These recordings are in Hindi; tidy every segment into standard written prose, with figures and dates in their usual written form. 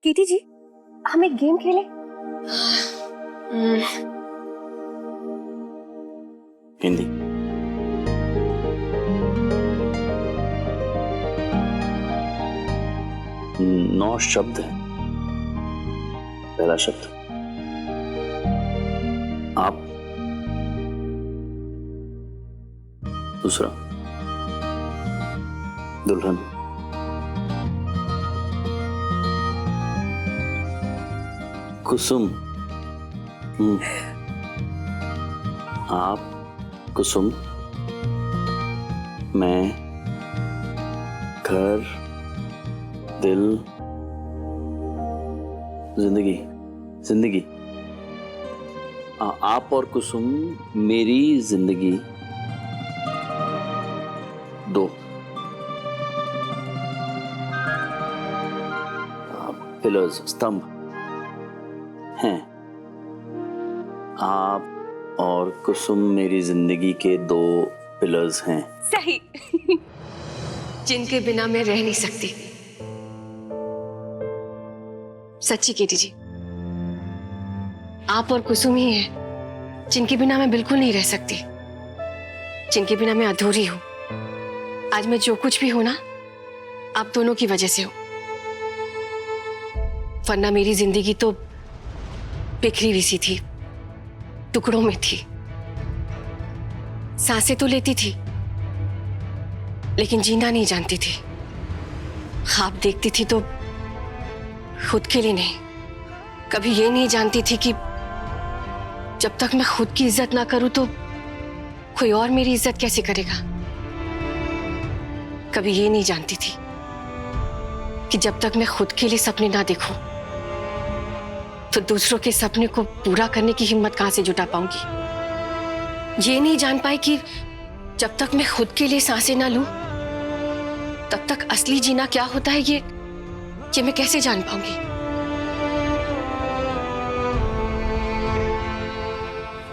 कीटी जी, हम एक गेम खेलें? हिंदी। नौ शब्द है। पहला शब्द आप, दूसरा दुल्हन, कुसुम। आप, कुसुम, मैं, घर, दिल, जिंदगी। जिंदगी। आप और कुसुम मेरी जिंदगी दो। पिलर्स, स्तंभ हैं। आप और कुसुम मेरी जिंदगी के दो पिलर्स हैं। सही। जिनके बिना मैं रह नहीं सकती। सच्ची कीटी जी, आप और कुसुम ही हैं जिनके बिना मैं बिल्कुल नहीं रह सकती, जिनके बिना मैं अधूरी हूं। आज मैं जो कुछ भी हूं ना, आप दोनों की वजह से हूं। वरना मेरी जिंदगी तो बिखरी हुई सी थी, टुकड़ों में थी। सांसें तो लेती थी लेकिन जीना नहीं जानती थी। ख्वाब देखती थी तो खुद के लिए नहीं। कभी ये नहीं जानती थी कि जब तक मैं खुद की इज्जत ना करूं तो कोई और मेरी इज्जत कैसे करेगा। कभी ये नहीं जानती थी कि जब तक मैं खुद के लिए सपने ना देखूं तो दूसरों के सपने को पूरा करने की हिम्मत कहां से जुटा पाऊंगी। ये नहीं जान पाई कि जब तक मैं खुद के लिए सांसें ना लूं तब तक असली जीना क्या होता है ये मैं कैसे जान पाऊंगी।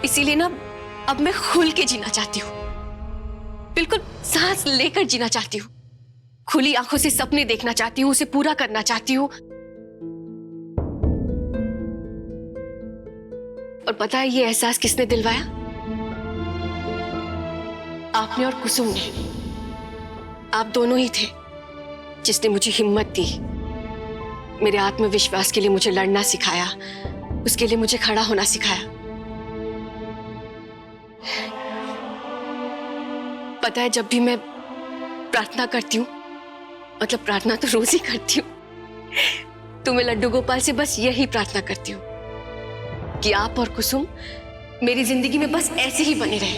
इसीलिए ना अब मैं खुल के जीना चाहती हूँ, बिल्कुल सांस लेकर जीना चाहती हूँ। खुली आंखों से सपने देखना चाहती हूँ, उसे पूरा करना चाहती हूँ। और पता है ये एहसास किसने दिलवाया? आपने और कुसुम ने। आप दोनों ही थे जिसने मुझे हिम्मत दी, मेरे आत्मविश्वास के लिए मुझे लड़ना सिखाया, उसके लिए मुझे खड़ा होना सिखाया। पता है जब भी मैं प्रार्थना करती हूँ, मतलब प्रार्थना तो रोज ही करती हूँ, तो मैं लड्डू गोपाल से बस यही प्रार्थना करती हूँ कि आप और कुसुम मेरी जिंदगी में बस ऐसे ही बने रहे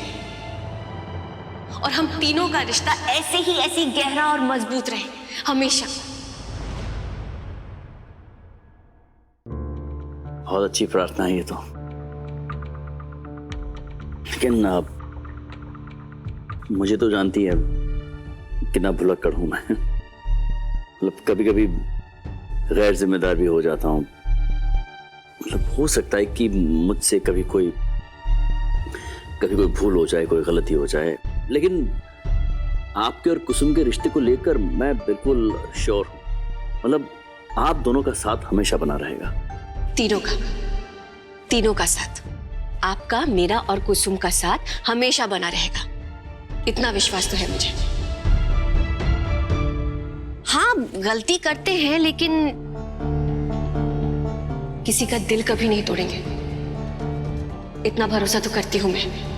और हम तीनों का रिश्ता ऐसे ही गहरा और मजबूत रहे हमेशा। बहुत अच्छी प्रार्थना है ये तो। लेकिन मुझे तो जानती है कितना भुलक्कड़ हूं मैं। मतलब कभी कभी गैर जिम्मेदार भी हो जाता हूं। मतलब हो सकता है कि मुझसे कभी कोई भूल हो जाए, कोई गलती हो जाए, लेकिन आपके और कुसुम के रिश्ते को लेकर मैं बिल्कुल श्योर हूं। मतलब आप दोनों का साथ हमेशा बना रहेगा। तीनों का साथ, आपका, मेरा और कुसुम का साथ हमेशा बना रहेगा, इतना विश्वास तो है मुझे। हाँ, गलती करते हैं लेकिन किसी का दिल कभी नहीं तोड़ेंगे, इतना भरोसा तो करती हूं मैं।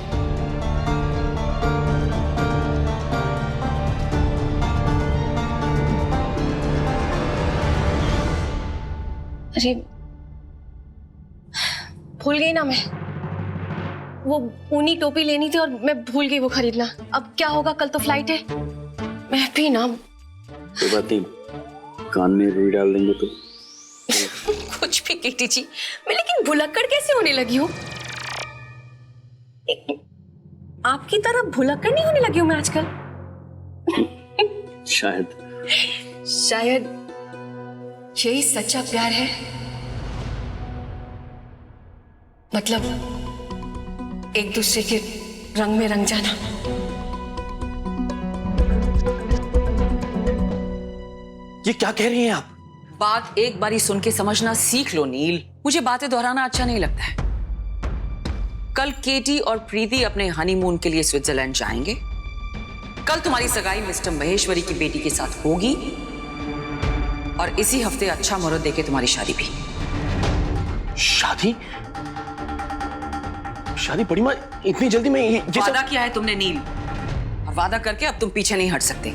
अरे भूल गई ना मैं, वो ऊनी टोपी लेनी थी और मैं भूल गई वो खरीदना। अब क्या होगा, कल तो फ्लाइट है। मैं भी ना, कोई बात नहीं, कान में रुई डाल देंगे तो। कुछ भी कीटी जी, मैं लेकिन भुलक्कड़ कैसे होने लगी हूँ? आपकी तरह भुलक्कड़ नहीं होने लगी हूँ मैं आजकल। शायद यही सच्चा प्यार है। मतलब एक दूसरे के रंग में रंग जाना। ये क्या कह रही हैं आप? बात एक बारी सुन के समझना सीख लो नील। मुझे बातें दोहराना अच्छा नहीं लगता है। कल केटी और प्रीति अपने हनीमून के लिए स्विट्जरलैंड जाएंगे। कल तुम्हारी सगाई मिस्टर महेश्वरी की बेटी के साथ होगी और इसी हफ्ते अच्छा मुहूर्त देके तुम्हारी शादी भी। शादी? शादी बड़ी माँ इतनी जल्दी में ये वादा किया है तुमने नील, और वादा करके अब तुम पीछे नहीं हट सकते।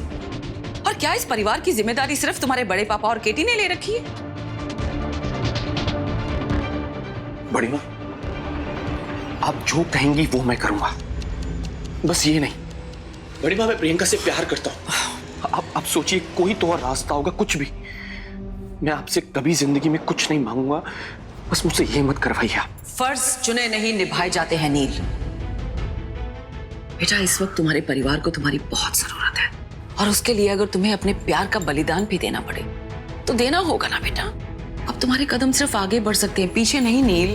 और क्या इस परिवार की जिम्मेदारी सिर्फ तुम्हारे बड़े पापा और केटी ने ले रखी है? बड़ी माँ, आप जो कहेंगी वो मैं करूंगा, बस ये नहीं। बड़ी माँ, मैं प्रियंका से प्यार करता हूं। आप सोचिए, कोई तो और रास्ता होगा, कुछ भी। मैं आपसे कभी जिंदगी में कुछ नहीं मांगूंगा, बस मुझसे ये मत करवाइए आप। फर्ज चुने नहीं निभाए जाते हैं नील। बेटा, इस वक्त तुम्हारे परिवार को तुम्हारी बहुत जरूरत है, और उसके लिए अगर तुम्हें अपने प्यार का बलिदान भी देना पड़े तो देना होगा ना बेटा। अब तुम्हारे कदम सिर्फ आगे बढ़ सकते हैं, पीछे नहीं नील।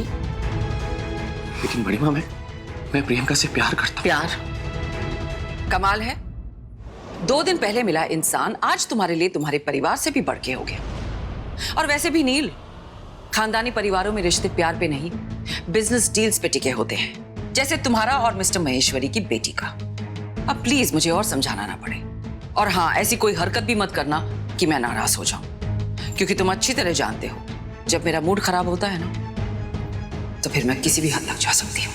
लेकिन बड़ी माँ, मैं प्रियंका से प्यार करता हूं। प्यार? कमाल है, 2 दिन पहले मिला इंसान आज तुम्हारे लिए तुम्हारे परिवार से भी बढ़ के हो गया। और वैसे भी नील, खानदानी परिवारों में रिश्ते प्यार पे नहीं, बिजनेस डील्स पे टिके होते हैं, जैसे तुम्हारा और मिस्टर महेश्वरी की बेटी का। अब प्लीज मुझे और समझाना ना पड़े। और हाँ, ऐसी कोई हरकत भी मत करना कि मैं नाराज हो जाऊं, क्योंकि तुम अच्छी तरह जानते हो जब मेरा मूड खराब होता है ना, तो फिर मैं किसी भी हद तक जा सकती हूँ।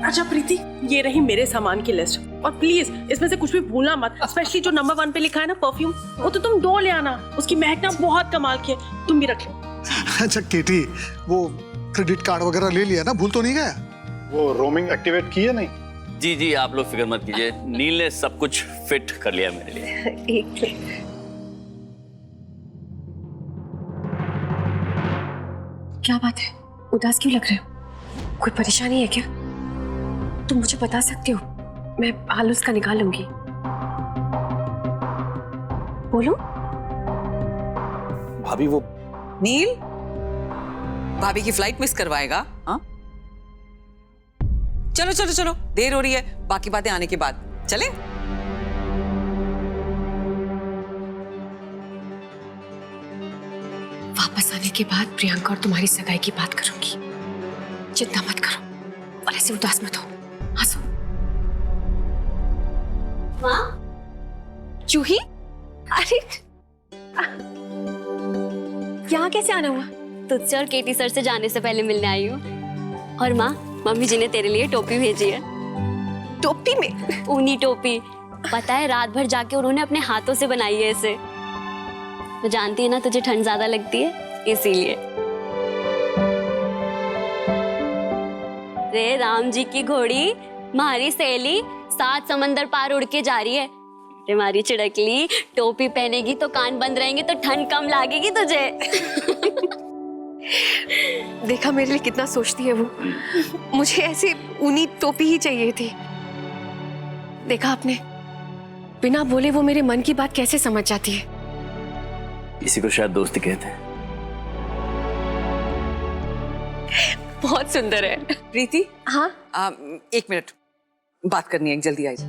अच्छा प्रीति, ये रही मेरे सामान की लिस्ट, और प्लीज इसमें से कुछ भी भूलना मत। स्पेशली जो नंबर 1 पे लिखा है ना परफ्यूम, वो तो तुम 2 ले आना। उसकी महक ना बहुत कमाल की है, तुम भी रख लो। अच्छा केटी, वो क्रेडिट कार्ड वगैरह ले लिया ना, भूल तो नहीं गया? वो रोमिंग एक्टिवेट की है नहीं? जी जी, आप लोग फिक्र मत कीजिए, नील ने सब कुछ फिट कर लिया मेरे लिए। एक मिनट। क्या बात है, उदास क्यों लग रहे हो? कोई परेशानी है क्या? तुम मुझे बता सकते हो, मैं हाल उसका निकाल लूंगी। बोलो। भाभी, वो नील, भाभी की फ्लाइट मिस करवाएगा? हाँ, चलो चलो चलो, देर हो रही है, बाकी बातें आने के बाद चले। वापस आने के बाद प्रियंका और तुम्हारी सगाई की बात करूंगी। चिंता मत करो और ऐसे उदास मत हो, हंसो। माँ, जूही, अरे यहाँ कैसे आना हुआ? तुझसे और केटी सर से जाने से पहले मिलने आई हूँ। और माँ, मम्मी जी ने तेरे लिए टोपी भेजी है। टोपी में? ऊनी टोपी। पता है, रात भर जाके उन्होंने अपने हाथों से बनाई है इसे। तो जानती है ना, तुझे ठंड ज्यादा लगती है, इसीलिए। रे राम जी की घोड़ी, मारी सहेली 7 समंदर पार उड़ के जा रही है। रे मारी चिड़कली, टोपी पहनेगी तो कान बंद रहेंगे तो ठंड कम लगेगी तुझे। देखा मेरे लिए कितना सोचती है वो। मुझे ऐसे ऊनी टोपी ही चाहिए थी। देखा आपने, बिना बोले वो मेरे मन की बात कैसे समझ जाती है। इसी को शायद दोस्ती कहते हैं। बहुत सुंदर है। प्रीति, हाँ, 1 मिनट बात करनी है, जल्दी आई जा।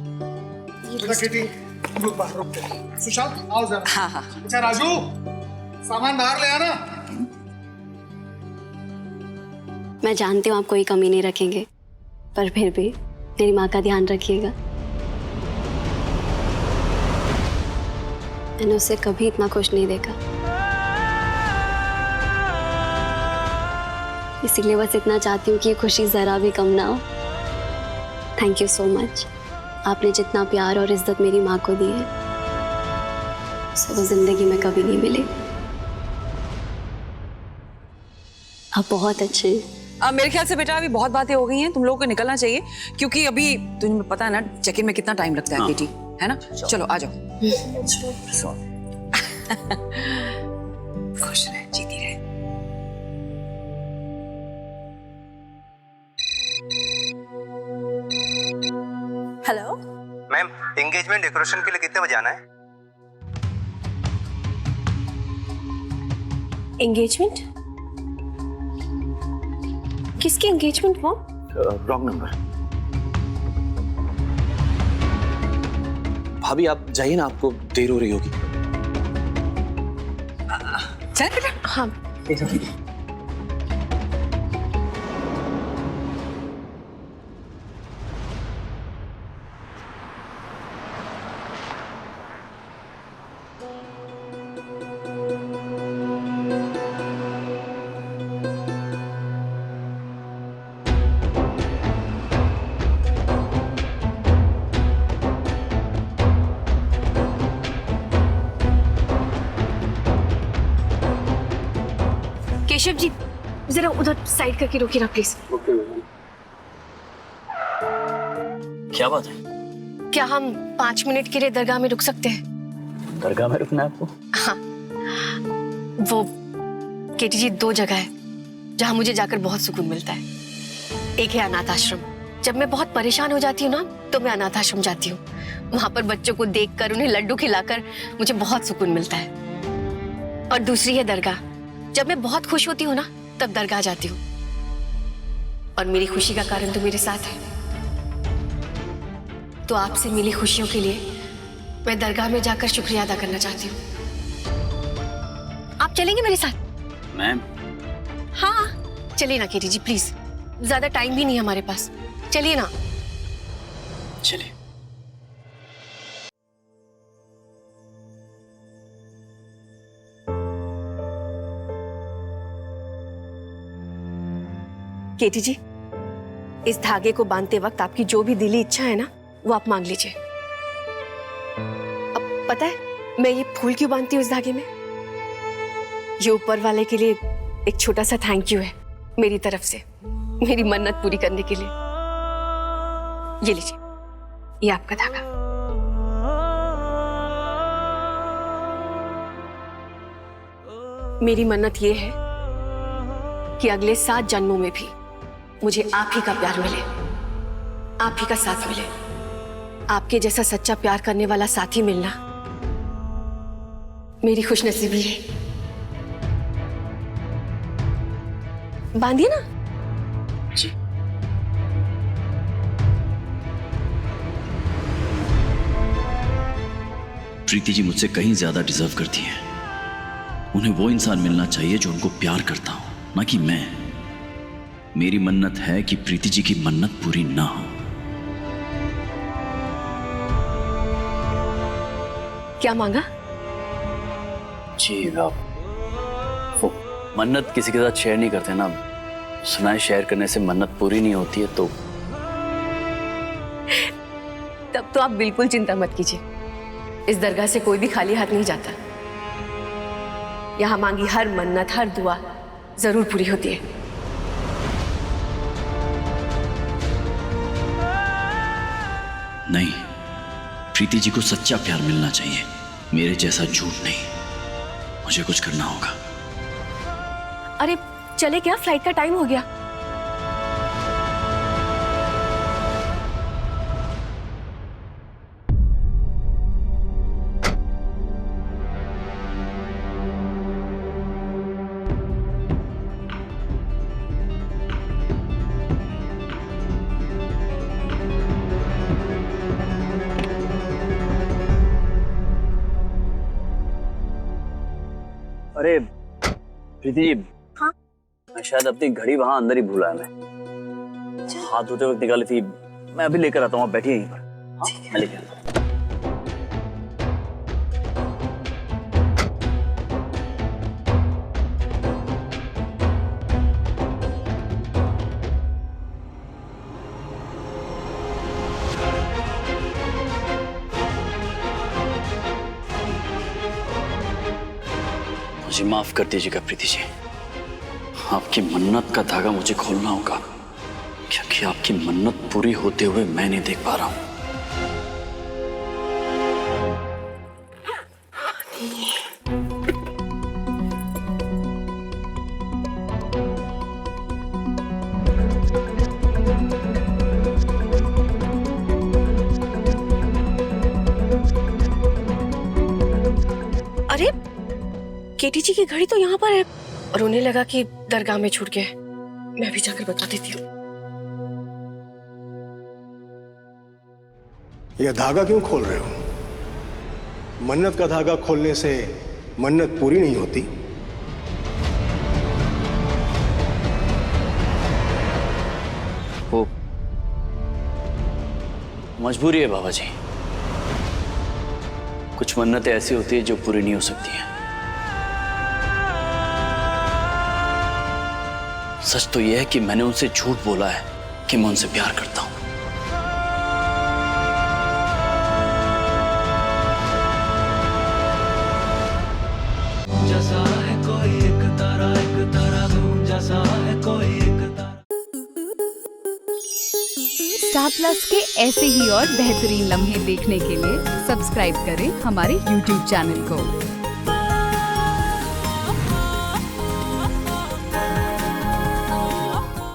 सुशांत, आओ जरा। हाँ हाँ। अच्छा राजू, सामान बाहर ले आना। मैं जानती हूँ आप कोई कमी नहीं रखेंगे, पर फिर भी मेरी माँ का ध्यान रखिएगा। मैंने उसे कभी इतना खुश नहीं देखा, इसीलिए बस इतना चाहती हूँ कि ये खुशी जरा भी कम ना हो। Thank you so much. आपने जितना प्यार और इज्जत मेरी माँ को दी है, उसे वो जिंदगी में कभी नहीं मिली। आप बहुत अच्छे हैं। मेरे ख्याल से बेटा अभी बहुत बातें हो गई हैं, तुम लोगों को निकलना चाहिए, क्योंकि अभी तुम्हें पता है ना चेक इन में कितना टाइम लगता है। हाँ। बेटी है ना, चलो आ जाओ। खुश रहे, जीती रहे। हेलो मैम, एंगेजमेंट डेकोरेशन के लिए कितने बजे आना है? एंगेजमेंट? किसकी एंगेजमेंट वो? Wrong number. भाभी आप जाइए ना, आपको देर हो रही होगी। चल बेटा। हाँ केशव जी, जरा उधर साइड करके रोकिए ना प्लीज। क्या बात है? क्या हम 5 मिनट के लिए दरगाह में रुक सकते हैं? दरगाह में रुकना है आपको? हाँ, वो केटी जी 2 जगह है जहाँ मुझे जाकर बहुत सुकून मिलता है। एक है अनाथ आश्रम। जब मैं बहुत परेशान हो जाती हूँ ना, तो मैं अनाथ आश्रम जाती हूँ। वहां पर बच्चों को देखकर, उन्हें लड्डू खिलाकर मुझे बहुत सुकून मिलता है। और दूसरी है दरगाह। जब मैं बहुत खुश होती हूँ ना, तब दरगाह जाती हूँ। और मेरी खुशी का कारण तो मेरे साथ है। तो आपसे मिली खुशियों के लिए मैं दरगाह में जाकर शुक्रिया अदा करना चाहती हूँ। आप चलेंगे मेरे साथ? मैम, हाँ चलिए ना केटी जी प्लीज, ज्यादा टाइम भी नहीं है हमारे पास, चलिए ना। चलिए। केटी जी, इस धागे को बांधते वक्त आपकी जो भी दिली इच्छा है ना, वो आप मांग लीजिए। अब पता है मैं ये फूल क्यों बांधती हूँ इस धागे में? ये ऊपर वाले के लिए एक छोटा सा थैंक यू है मेरी तरफ से, मेरी मन्नत पूरी करने के लिए। ये लीजिए, ये आपका धागा। मेरी मन्नत ये है कि अगले 7 जन्मों में भी मुझे आप ही का प्यार मिले, आप ही का साथ मिले। आपके जैसा सच्चा प्यार करने वाला साथी मिलना मेरी खुशनसीबी है। बांधिए ना। जी। प्रीति जी मुझसे कहीं ज्यादा डिजर्व करती हैं। उन्हें वो इंसान मिलना चाहिए जो उनको प्यार करता हो, ना कि मैं। मेरी मन्नत है कि प्रीति जी की मन्नत पूरी ना हो। क्या मांगा? जी, वो मन्नत किसी के साथ शेयर नहीं करते ना। सुनाए शेयर करने से मन्नत पूरी नहीं होती है, तो तब तो आप बिल्कुल चिंता मत कीजिए। इस दरगाह से कोई भी खाली हाथ नहीं जाता। यहां मांगी हर मन्नत, हर दुआ जरूर पूरी होती है। नहीं, प्रीति जी को सच्चा प्यार मिलना चाहिए, मेरे जैसा झूठ नहीं। मुझे कुछ करना होगा। अरे चले क्या, फ्लाइट का टाइम हो गया। अरे प्रीति जी, हाँ? मैं शायद अपनी घड़ी वहां अंदर ही भूला है। मैं हाथ धोते वक्त निकाली थी। मैं अभी लेकर आता हूँ, आप बैठिए यहीं पर। हाँ? मैं लेकर आता हूँ। मुझे माफ कर दीजिएगा प्रीति जी, आपकी मन्नत का धागा मुझे खोलना होगा, क्योंकि आपकी मन्नत पूरी होते हुए मैं नहीं देख पा रहा हूं। केटी जी की घड़ी तो यहाँ पर है और उन्हें लगा कि दरगाह में छूट गया है। मैं भी जाकर बता देती हूँ। यह धागा क्यों खोल रहे हो? मन्नत का धागा खोलने से मन्नत पूरी नहीं होती। वो मजबूरी है बाबा जी। कुछ मन्नतें ऐसी होती है जो पूरी नहीं हो सकती हैं। सच तो यह है कि मैंने उनसे झूठ बोला है कि मैं उनसे प्यार करता हूं। जैसा है कोई एक तारा धूम जैसा है कोई एक तारा। स्टार प्लस के ऐसे ही और बेहतरीन लम्हे देखने के लिए सब्सक्राइब करें हमारे YouTube चैनल को।